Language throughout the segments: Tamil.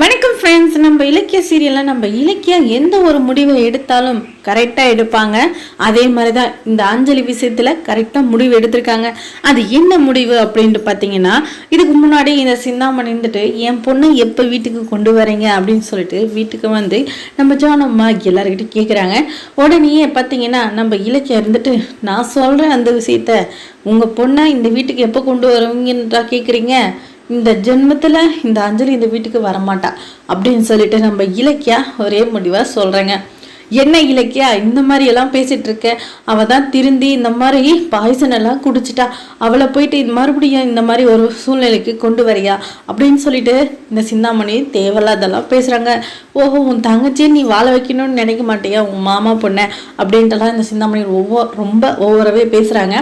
வணக்கம் ஃப்ரெண்ட்ஸ். நம்ம இலக்கிய சீரியலில் நம்ம இலக்கியம் எந்த ஒரு முடிவை எடுத்தாலும் கரெக்டாக எடுப்பாங்க. அதே மாதிரி தான் இந்த அஞ்சலி விஷயத்தில் கரெக்டாக முடிவு எடுத்திருக்காங்க. அது என்ன முடிவு அப்படின்ட்டு பார்த்தீங்கன்னா, இதுக்கு முன்னாடி இந்த சிந்தாமணி இருந்துட்டு என் பொண்ணு எப்போ வீட்டுக்கு கொண்டு வரீங்க அப்படின்னு சொல்லிட்டு வீட்டுக்கு வந்து நம்ம ஜானம்மா எல்லாருக்கிட்ட கேட்குறாங்க. உடனே பார்த்தீங்கன்னா நம்ம இலக்கியம் இருந்துட்டு நான் சொல்கிறேன் அந்த விஷயத்த, உங்கள் பொண்ணை இந்த வீட்டுக்கு எப்போ கொண்டு வருவீங்கன்றா கேட்குறீங்க, இந்த ஜென்மத்தில் இந்த அஞ்சலி இந்த வீட்டுக்கு வரமாட்டா அப்படின்னு சொல்லிட்டு நம்ம இலக்கியா ஒரே முடிவாக சொல்கிறேங்க. என்ன இலக்கியா இந்த மாதிரி எல்லாம் பேசிட்டு இருக்க, அவள் தான் திருந்தி இந்த மாதிரி பாய்சன் எல்லாம் குடிச்சிட்டா, அவளை போயிட்டு மறுபடியும் இந்த மாதிரி ஒரு சூழ்நிலைக்கு கொண்டு வரியா அப்படின்னு சொல்லிட்டு இந்த சிந்தாமணி தேவையில்லாதெல்லாம் பேசுகிறாங்க. ஓஹோ, உன் தங்கச்சியை நீ வாழ வைக்கணும்னு நினைக்க மாட்டியா உன் மாமா பொண்ணை அப்படின்ட்டுலாம் இந்த சிந்தாமணி ரொம்ப ஓவரவே பேசுகிறாங்க.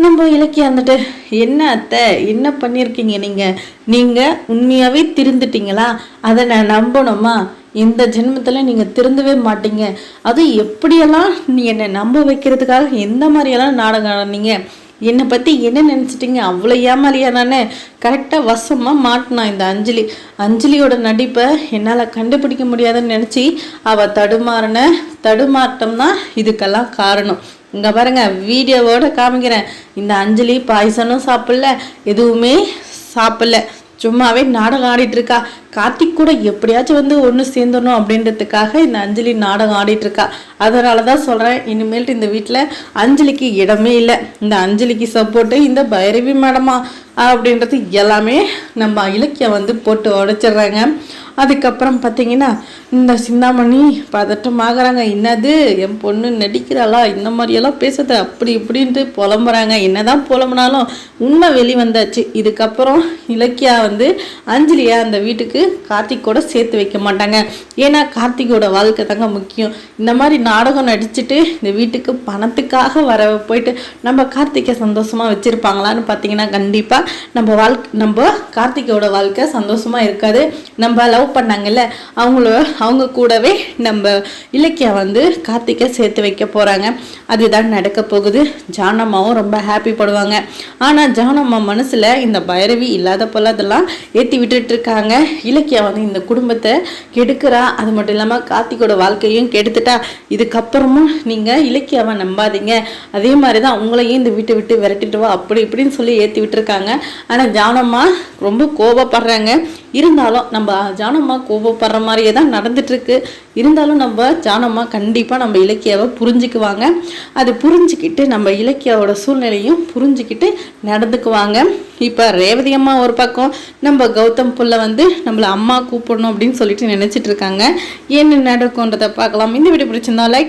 நம்ம இலக்கியம் வந்துட்டு என்ன அத்தை என்ன பண்ணியிருக்கீங்க நீங்கள் உண்மையாகவே திருந்துட்டீங்களா, அதை நான் நம்பணுமா, இந்த ஜென்மத்தில் நீங்கள் திருந்தவே மாட்டீங்க, அது எப்படியெல்லாம் நீ என்னை நம்ப வைக்கிறதுக்காக எந்த மாதிரியெல்லாம் நாடகம் ஆனீங்க, என்னை பற்றி என்ன நினச்சிட்டிங்க, அவ்வளோ ஏமாலியா நான் கரெக்டாக வசமாக மாட்டினான் இந்த அஞ்சலியோட நடிப்பை என்னால் கண்டுபிடிக்க முடியாதுன்னு நினச்சி அவள் தடுமாட்டம் தான் இதுக்கெல்லாம் காரணம். இங்கே பாருங்க, வீடியோவோட காமிக்கிறேன். இந்த அஞ்சலி பாய்சனும் சாப்பிடல, எதுவுமே சாப்பிடல, சும்மாவே நாடகம் ஆடிட்டு இருக்கா. கார்த்திக் கூட எப்படியாச்சும் வந்து ஒன்று சேர்ந்துடணும் அப்படின்றதுக்காக இந்த அஞ்சலி நாடகம் ஆடிட்டு இருக்கா. அதனால தான் சொல்கிறேன், இனிமேல்ட்டு இந்த வீட்டில் அஞ்சலிக்கு இடமே இல்லை. இந்த அஞ்சலிக்கு சப்போர்ட்டு இந்த பைரவி மேடமா அப்படின்றது எல்லாமே நம்ம இலக்கியம் வந்து போட்டு உடைச்சிடுறாங்க. அதுக்கப்புறம் பார்த்தீங்கன்னா இந்த சிந்தாமணி பதட்டமாகறாங்க. என்னது என் பொண்ணு நடிக்கிறாளா, இந்த மாதிரியெல்லாம் பேசுறது அப்படி இப்படின்ட்டு புலம்புறாங்க. என்னதான் புலம்புனாலும் உண்மை வெளிவந்தாச்சு. இதுக்கப்புறம் இலக்கியா வந்து அஞ்சலியா அந்த வீட்டுக்கு கார்த்திகோட சேர்த்து வைக்க மாட்டாங்க. ஏன்னா கார்த்திகோட வாழ்க்கை தாங்க முக்கியம். இந்த மாதிரி நாடகம் நடிச்சுட்டு இந்த வீட்டுக்கு பணத்துக்காக வர போயிட்டு நம்ம கார்த்திகை சந்தோஷமா வச்சிருப்பாங்களான்னு பார்த்தீங்கன்னா கண்டிப்பாக நம்ம கார்த்திகோட வாழ்க்கை சந்தோஷமா இருக்காது. நம்ம லவ் பண்ணாங்கல்ல அவங்க கூடவே நம்ம இலக்கியா வந்து கார்த்திகை சேர்த்து வைக்க போறாங்க. அதுதான் நடக்க போகுது. ஜானம்மாவும் ரொம்ப ஹாப்பி படுவாங்க. ஆனால் ஜானம்மா மனசுல இந்த பைரவி இல்லாத போல அதெல்லாம் ஏற்றி விட்டுட்டு இருக்காங்க. இலக்கியா வந்து இந்த குடும்பத்தை கெடுக்கிறா, அது மட்டும் இல்லாமல் கார்த்திகோட வாழ்க்கையும் கெடுத்துட்டா, இதுக்கப்புறமும் நீங்கள் இலக்கியாவை நம்பாதீங்க, அதே மாதிரி தான் உங்களையும் இந்த வீட்டை விட்டு விரட்டிட்டு வா அப்படி இப்படின்னு சொல்லி ஏற்றி விட்டுருக்காங்க. ஆனால் ஜானம்மா ரொம்ப கோபப்படுறாங்க. இருந்தாலும் நம்ம ஜானம்மா கோபப்படுற மாதிரியே தான் நடந்துட்டுருக்கு. இருந்தாலும் நம்ம ஜானம்மா கண்டிப்பாக நம்ம இலக்கியாவை புரிஞ்சுக்குவாங்க. அது புரிஞ்சுக்கிட்டு நம்ம இலக்கியாவோட சூழ்நிலையும் புரிஞ்சுக்கிட்டு நடந்துக்குவாங்க. இப்போ ரேவதி அம்மா ஒரு பக்கம் நம்ம கௌதம் புள்ள வந்து நம்மளை அம்மா கூப்பிடணும் அப்படின்னு சொல்லிட்டு நினச்சிட்டு இருக்காங்க. என்ன நடக்கும்ன்றதை பார்க்கலாம். இந்த வீடியோ பிடிச்சிருந்தா லைக்